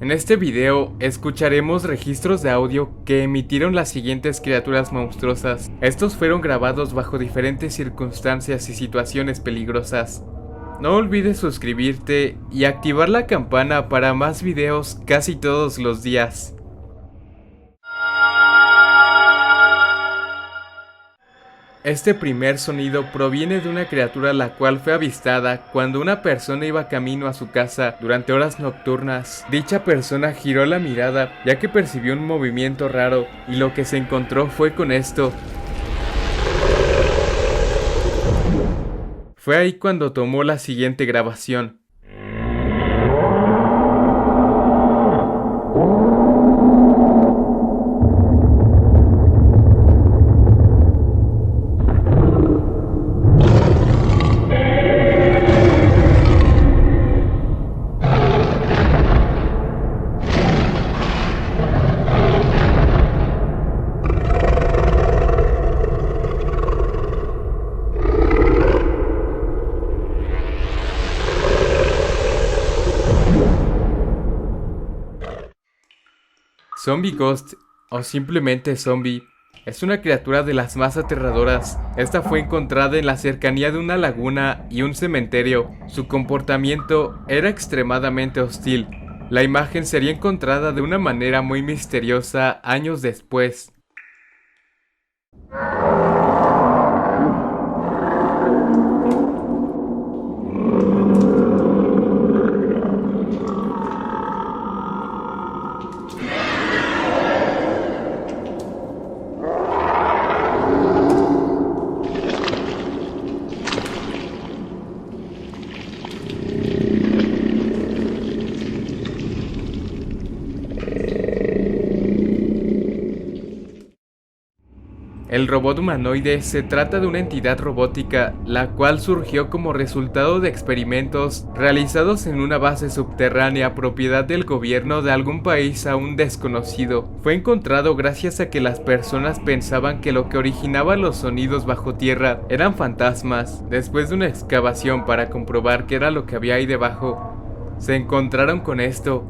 En este video escucharemos registros de audio que emitieron las siguientes criaturas monstruosas. Estos fueron grabados bajo diferentes circunstancias y situaciones peligrosas. No olvides suscribirte y activar la campana para más videos casi todos los días. Este primer sonido proviene de una criatura la cual fue avistada cuando una persona iba camino a su casa durante horas nocturnas. Dicha persona giró la mirada ya que percibió un movimiento raro y lo que se encontró fue con esto. Fue ahí cuando tomó la siguiente grabación. Zombie Ghost, o simplemente zombie, es una criatura de las más aterradoras. Esta fue encontrada en la cercanía de una laguna y un cementerio. Su comportamiento era extremadamente hostil. La imagen sería encontrada de una manera muy misteriosa años después. El robot humanoide se trata de una entidad robótica, la cual surgió como resultado de experimentos realizados en una base subterránea propiedad del gobierno de algún país aún desconocido. Fue encontrado gracias a que las personas pensaban que lo que originaba los sonidos bajo tierra eran fantasmas. Después de una excavación para comprobar qué era lo que había ahí debajo, se encontraron con esto.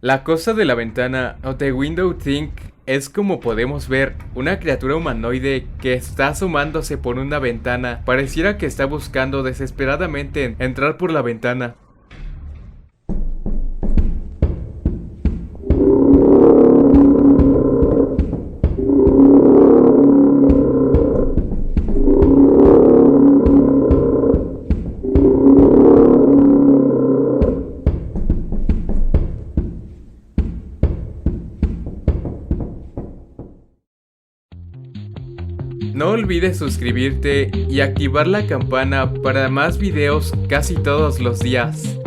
La cosa de la ventana, o The Window Thing, es como podemos ver, una criatura humanoide que está asomándose por una ventana. Pareciera que está buscando desesperadamente entrar por la ventana. No olvides suscribirte y activar la campana para más videos casi todos los días.